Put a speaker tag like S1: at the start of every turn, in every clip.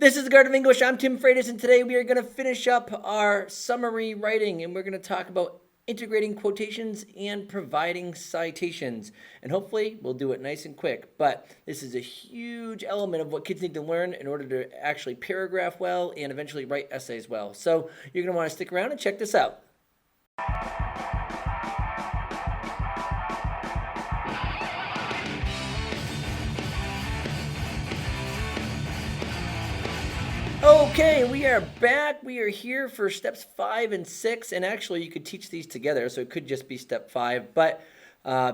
S1: This is the Garden of English. I'm Tim Freitas, and today we are going to finish up our summary writing, and we're going to talk about integrating quotations and providing citations. And hopefully we'll do it nice and quick, but this is a huge element of what kids need to learn in order to actually paragraph well and eventually write essays well. So you're going to want to stick around and check this out. Okay, we are back. We are here for steps 5 and 6, and actually you could teach these together, so it could just be step 5, but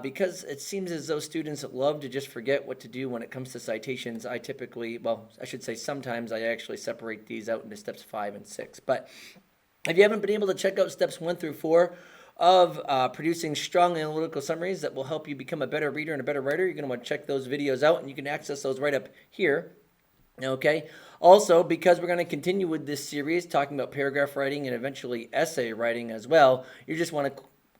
S1: because it seems as though students love to just forget what to do when it comes to citations, I typically, well, I should say sometimes I actually separate these out into steps 5 and 6. But if you haven't been able to check out steps 1 through 4 of producing strong analytical summaries that will help you become a better reader and a better writer, you're going to want to check those videos out, and you can access those right up here. Okay. Also, because we're going to continue with this series talking about paragraph writing and eventually essay writing as well, you're just going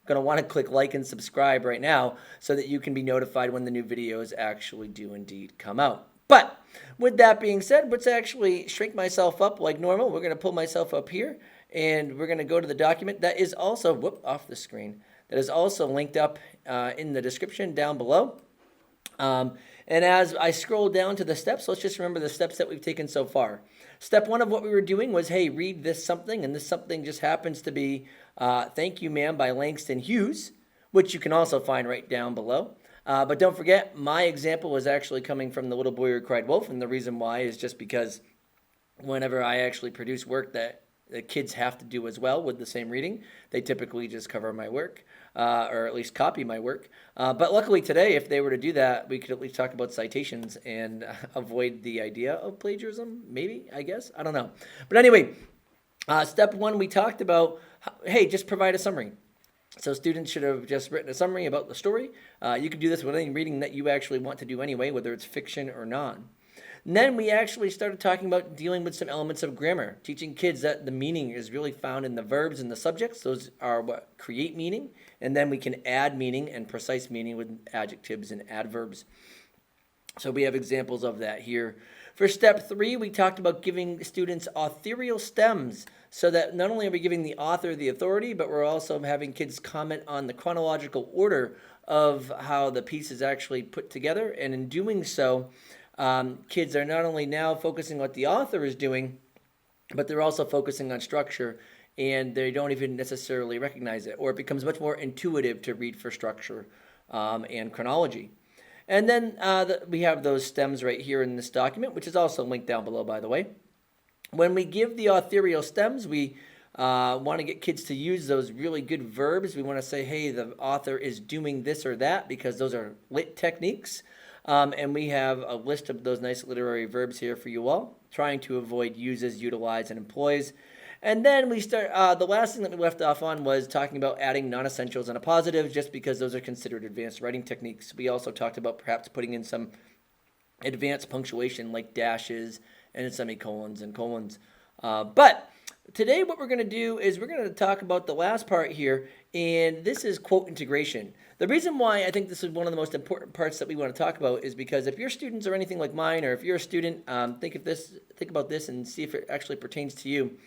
S1: to want to click like and subscribe right now so that you can be notified when the new videos actually do indeed come out. But with that being said, let's actually shrink myself up like normal. We're going to pull myself up here, and we're going to go to the document that is also, off the screen, that is also linked up in the description down below. And as I scroll down to the steps, let's just remember the steps that we've taken so far. Step 1 of what we were doing was, hey, read this something, and this something just happens to be Thank You, Ma'am by Langston Hughes, which you can also find right down below. But don't forget, my example was actually coming from The Little Boy Who Cried Wolf, and the reason why is just because whenever I actually produce work that the kids have to do as well with the same reading, they typically just cover my work, or at least copy my work. But luckily today, if they were to do that, we could at least talk about citations and avoid the idea of plagiarism, maybe, I guess. I don't know. But anyway, step 1, we talked about, hey, just provide a summary. So students should have just written a summary about the story. You can do this with any reading that you actually want to do anyway, whether it's fiction or non. And then we actually started talking about dealing with some elements of grammar, teaching kids that the meaning is really found in the verbs and the subjects. Those are what create meaning. And then we can add meaning and precise meaning with adjectives and adverbs. So we have examples of that here. For step 3, we talked about giving students authorial stems, so that not only are we giving the author the authority, but we're also having kids comment on the chronological order of how the piece is actually put together. And in doing so, kids are not only now focusing on what the author is doing, but they're also focusing on structure, and they don't even necessarily recognize it, or it becomes much more intuitive to read for structure and chronology. And then we have those stems right here in this document, which is also linked down below, by the way. When we give the authorial stems, we want to get kids to use those really good verbs. We want to say, hey, the author is doing this or that, because those are lit techniques. And we have a list of those nice literary verbs here for you all, trying to avoid uses, utilize, and employs. And then we start, the last thing that we left off on was talking about adding non-essentials and a positive, just because those are considered advanced writing techniques. We also talked about perhaps putting in some advanced punctuation like dashes and semicolons and colons. But today what we're going to do is we're going to talk about the last part here, and this is quote integration. The reason why I think this is one of the most important parts that we want to talk about is because if your students are anything like mine, or if you're a student, think about this and see if it actually pertains to you.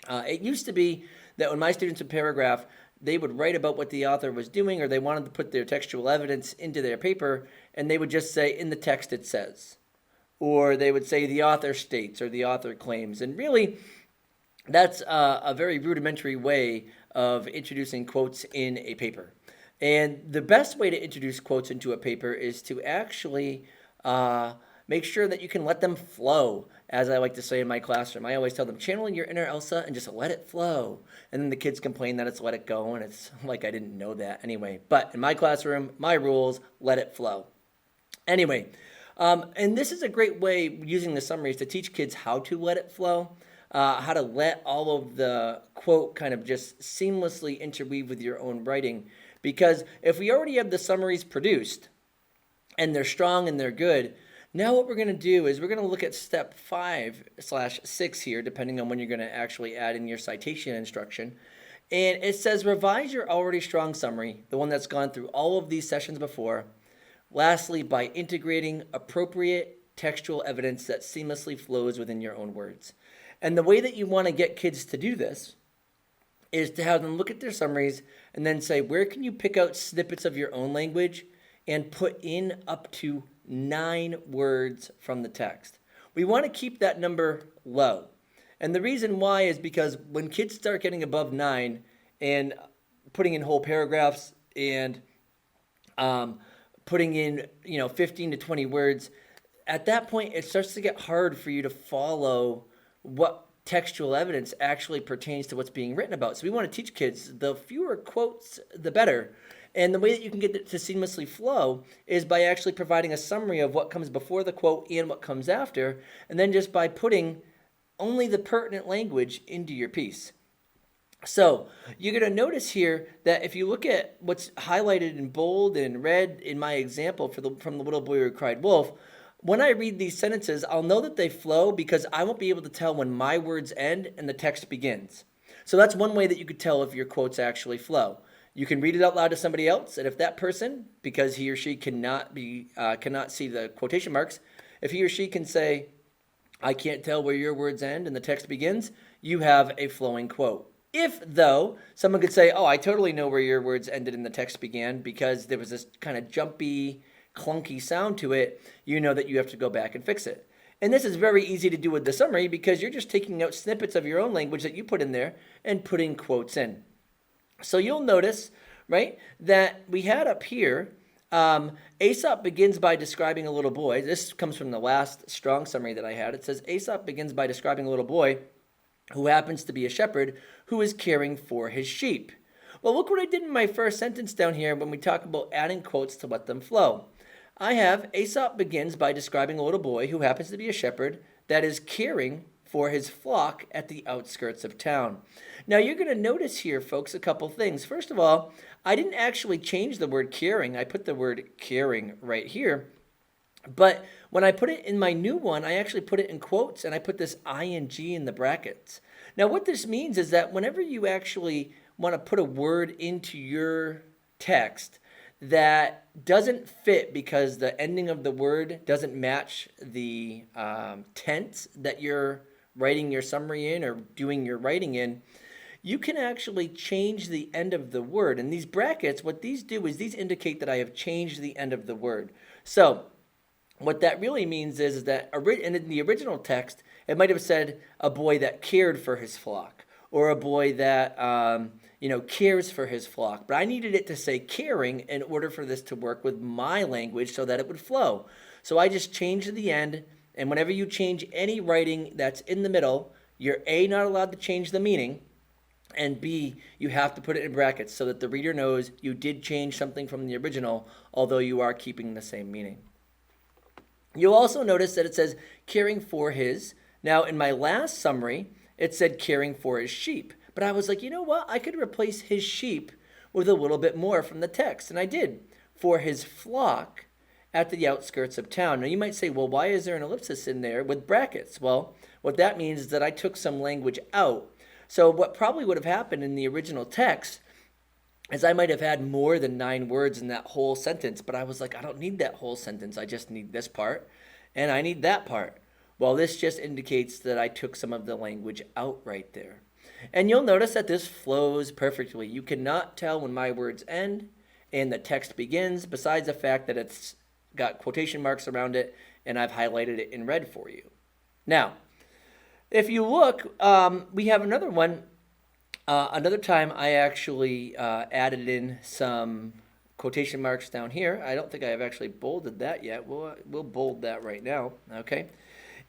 S1: It used to be that when my students would paragraph, they would write about what the author was doing, or they wanted to put their textual evidence into their paper, and they would just say, in the text it says. Or they would say, the author states, or the author claims. And really, that's a very rudimentary way of introducing quotes in a paper. And the best way to introduce quotes into a paper is to actually make sure that you can let them flow, as I like to say in my classroom. I always tell them, channel your inner Elsa and just let it flow. And then the kids complain that it's let it go, and it's like I didn't know that anyway. But in my classroom, my rules, let it flow. Anyway, and this is a great way, using the summaries, to teach kids how to let it flow, how to let all of the quote kind of just seamlessly interweave with your own writing. Because if we already have the summaries produced, and they're strong and they're good, now what we're going to do is we're going to look at step 5/6 here, depending on when you're going to actually add in your citation instruction. And it says revise your already strong summary, the one that's gone through all of these sessions before. Lastly, by integrating appropriate textual evidence that seamlessly flows within your own words. And the way that you want to get kids to do this is to have them look at their summaries and then say, where can you pick out snippets of your own language and put in up to 9 words from the text. We want to keep that number low. And the reason why is because when kids start getting above 9 and putting in whole paragraphs and putting in 15 to 20 words, at that point it starts to get hard for you to follow what textual evidence actually pertains to what's being written about. So we want to teach kids the fewer quotes, the better. And the way that you can get it to seamlessly flow is by actually providing a summary of what comes before the quote and what comes after, and then just by putting only the pertinent language into your piece. So you're going to notice here that if you look at what's highlighted in bold and red in my example from the little boy who cried wolf, when I read these sentences, I'll know that they flow because I won't be able to tell when my words end and the text begins. So that's one way that you could tell if your quotes actually flow. You can read it out loud to somebody else, and if that person, because he or she cannot see the quotation marks, if he or she can say, I can't tell where your words end and the text begins, you have a flowing quote. If, though, someone could say, oh, I totally know where your words ended and the text began because there was this kind of jumpy, clunky sound to it, you know that you have to go back and fix it. And this is very easy to do with the summary because you're just taking out snippets of your own language that you put in there and putting quotes in. So you'll notice, right, that we had up here, Aesop begins by describing a little boy. This comes from the last strong summary that I had. It says, Aesop begins by describing a little boy who happens to be a shepherd who is caring for his sheep. Well, look what I did in my first sentence down here when we talk about adding quotes to let them flow. I have Aesop begins by describing a little boy who happens to be a shepherd that is caring for his flock at the outskirts of town. Now, you're going to notice here, folks, a couple things. First of all, I didn't actually change the word caring. I put the word caring right here. But when I put it in my new one, I actually put it in quotes, and I put this ing in the brackets. Now, what this means is that whenever you actually want to put a word into your text that doesn't fit because the ending of the word doesn't match the tense that you're writing your summary in or doing your writing in, you can actually change the end of the word. And these brackets, what these do is these indicate that I have changed the end of the word. So what that really means is that in the original text, it might have said a boy that cared for his flock or a boy that cares for his flock. But I needed it to say caring in order for this to work with my language so that it would flow. So I just changed the end. And whenever you change any writing that's in the middle, you're A, not allowed to change the meaning, and B, you have to put it in brackets so that the reader knows you did change something from the original, although you are keeping the same meaning. You'll also notice that it says caring for his. Now, in my last summary, it said caring for his sheep. But I was like, you know what? I could replace his sheep with a little bit more from the text. And I did. For his flock at the outskirts of town. Now, you might say, well, why is there an ellipsis in there with brackets? Well, what that means is that I took some language out. So what probably would have happened in the original text is I might have had more than 9 words in that whole sentence. But I was like, I don't need that whole sentence. I just need this part. And I need that part. Well, this just indicates that I took some of the language out right there. And you'll notice that this flows perfectly. You cannot tell when my words end and the text begins, besides the fact that it's got quotation marks around it, and I've highlighted it in red for you. Now, if you look, we have another one. Another time I actually added in some quotation marks down here. I don't think I have actually bolded that yet. We'll bold that right now, okay?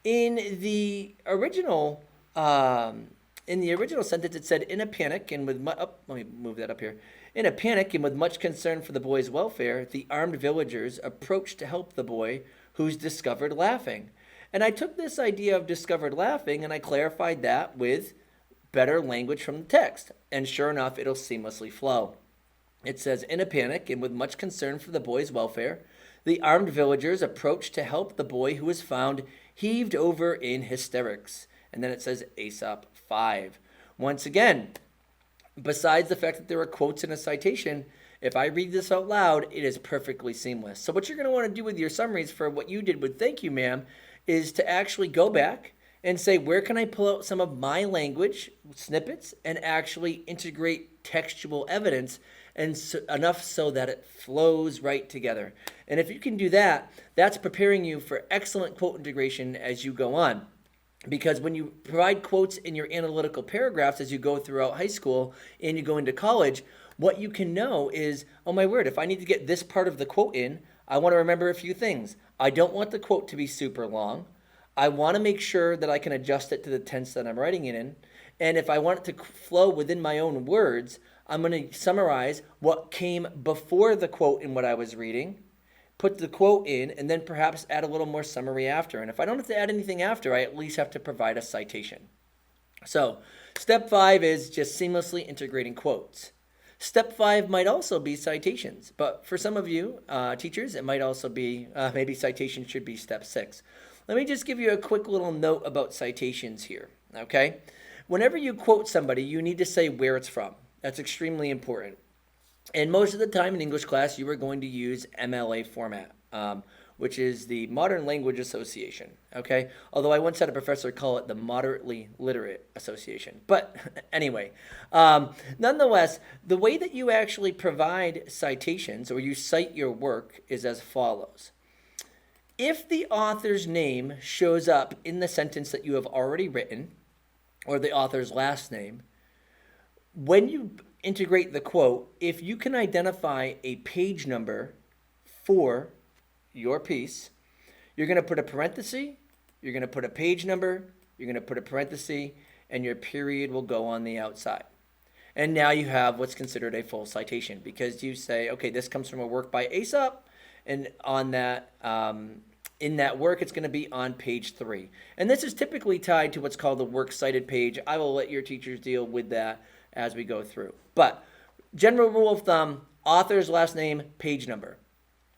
S1: In the original sentence, it said, in a panic and with let me move that up here. In a panic and with much concern for the boy's welfare, the armed villagers approached to help the boy who's discovered laughing. And I took this idea of discovered laughing and I clarified that with better language from the text. And sure enough, it'll seamlessly flow. It says, in a panic and with much concern for the boy's welfare, the armed villagers approached to help the boy who was found heaved over in hysterics. And then it says Aesop 5. Once again, besides the fact that there are quotes in a citation, If I read this out loud, it is perfectly seamless. So what you're going to want to do with your summaries for what you did with thank you, ma'am, is to actually go back and say, where can I pull out some of my language snippets and actually integrate textual evidence and enough so that it flows right together. And if you can do that, that's preparing you for excellent quote integration as you go on. Because when you provide quotes in your analytical paragraphs as you go throughout high school and you go into college, what you can know is, oh my word, if I need to get this part of the quote in, I want to remember a few things. I don't want the quote to be super long. I want to make sure that I can adjust it to the tense that I'm writing it in. And if I want it to flow within my own words, I'm going to summarize what came before the quote in what I was reading, put the quote in, and then perhaps add a little more summary after. And if I don't have to add anything after, I at least have to provide a citation. So step 5 is just seamlessly integrating quotes. Step 5 might also be citations, but for some of you teachers, it might also be maybe citation should be step 6. Let me just give you a quick little note about citations here, okay? Whenever you quote somebody, you need to say where it's from. That's extremely important. And most of the time in English class, you are going to use MLA format, which is the Modern Language Association, okay? Although I once had a professor call it the Moderately Literate Association. But anyway, nonetheless, the way that you actually provide citations or you cite your work is as follows. If the author's name shows up in the sentence that you have already written, or the author's last name, when you integrate the quote, if you can identify a page number for your piece, you're going to put a parenthesis, you're going to put a page number, you're going to put a parenthesis, and your period will go on the outside. And now you have what's considered a full citation because you say, okay, this comes from a work by Aesop, and on that, in that work, it's going to be on page 3. And this is typically tied to what's called the works cited page. I will let your teachers deal with that as we go through. But general rule of thumb, author's last name, page number.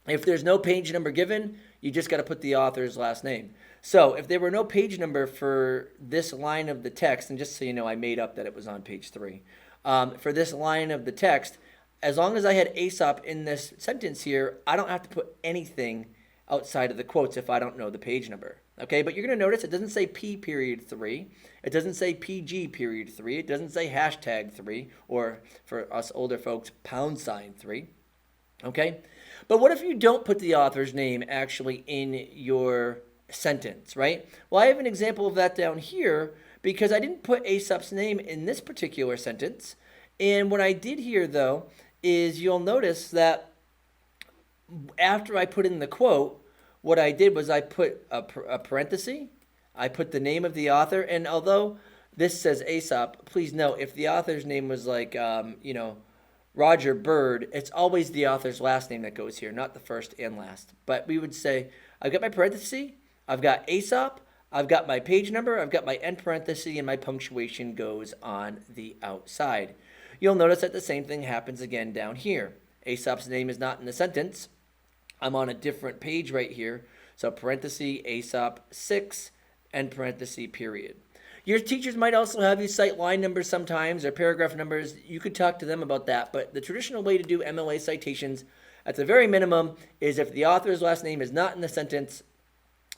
S1: If there's no page number given, you just got to put the author's last name. So if there were no page number for this line of the text, and just so you know, I made up that it was on page 3. For this line of the text, as long as I had Aesop in this sentence here, I don't have to put anything outside of the quotes if I don't know the page number. Okay, but you're going to notice it doesn't say P period 3. It doesn't say PG period 3. It doesn't say hashtag 3, or for us older folks, # 3. Okay, but what if you don't put the author's name actually in your sentence, right? Well, I have an example of that down here because I didn't put Aesop's name in this particular sentence. And what I did here, though, is you'll notice that after I put in the quote, what I did was I put a parenthesis, I put the name of the author, and although this says Aesop, please note, if the author's name was like, Roger Bird, it's always the author's last name that goes here, not the first and last. But we would say, I've got my parenthesis, I've got Aesop, I've got my page number, I've got my end parenthesis, and my punctuation goes on the outside. You'll notice that the same thing happens again down here. Aesop's name is not in the sentence. I'm on a different page right here. So parenthesis, Aesop 6, end parenthesis, period. Your teachers might also have you cite line numbers sometimes or paragraph numbers. You could talk to them about that. But the traditional way to do MLA citations at the very minimum is if the author's last name is not in the sentence,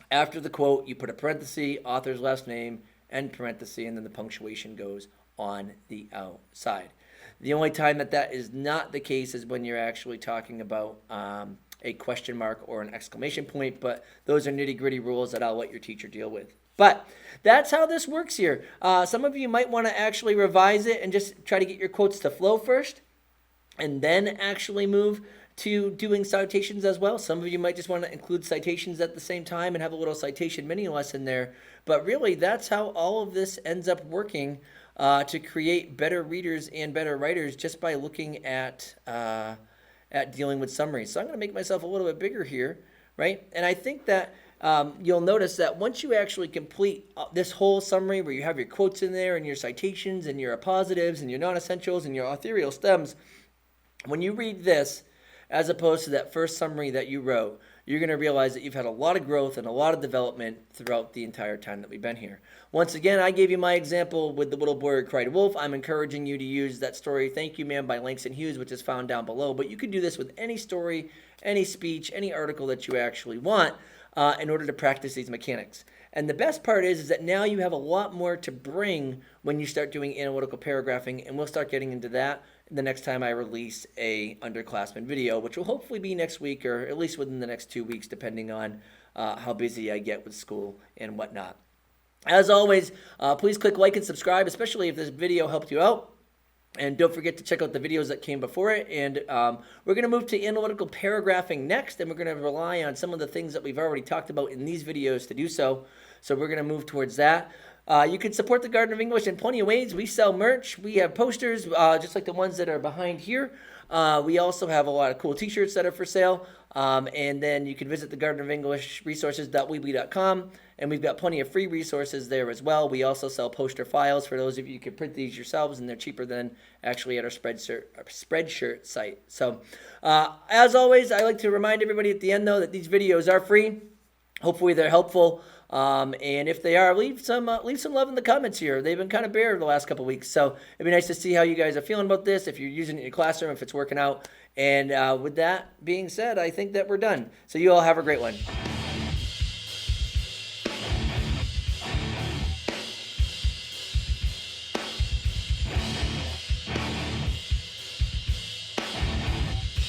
S1: after the quote, you put a parenthesis, author's last name, end parenthesis, and then the punctuation goes on the outside. The only time that is not the case is when you're actually talking about a question mark or an exclamation point, but those are nitty-gritty rules that I'll let your teacher deal with. But that's how this works here. Some of you might want to actually revise it and just try to get your quotes to flow first and then actually move to doing citations as well. Some of you might just want to include citations at the same time and have a little citation mini lesson there. But really, that's how all of this ends up working to create better readers and better writers just by looking at dealing with summaries. So I'm going to make myself a little bit bigger here, right? And I think that you'll notice that once you actually complete this whole summary where you have your quotes in there and your citations and your appositives and your non-essentials and your authorial stems, when you read this, as opposed to that first summary that you wrote, you're going to realize that you've had a lot of growth and a lot of development throughout the entire time that we've been here. Once again, I gave you my example with the little boy who cried wolf. I'm encouraging you to use that story, Thank You Man by Langston Hughes, which is found down below. But you can do this with any story, any speech, any article that you actually want in order to practice these mechanics. And the best part is that now you have a lot more to bring when you start doing analytical paragraphing, and we'll start getting into that the next time I release a underclassmen video, which will hopefully be next week or at least within the next 2 weeks, depending on how busy I get with school and whatnot. As always, please click like and subscribe, especially if this video helped you out. And don't forget to check out the videos that came before it. And we're going to move to analytical paragraphing next, and we're going to rely on some of the things that we've already talked about in these videos to do so. So we're going to move towards that. You can support the Garden of English in plenty of ways. We sell merch. We have posters, just like the ones that are behind here. We also have a lot of cool t-shirts that are for sale. And then you can visit the Garden of English resources.weebly.com. And we've got plenty of free resources there as well. We also sell poster files for those of you who can print these yourselves, and they're cheaper than actually at our Spreadshirt site. So as always, I like to remind everybody at the end, though, that these videos are free. Hopefully they're helpful. And if they are, leave some love in the comments here. They've been kind of bare the last couple weeks. So it'd be nice to see how you guys are feeling about this, if you're using it in your classroom, if it's working out. And with that being said, I think that we're done. So you all have a great one.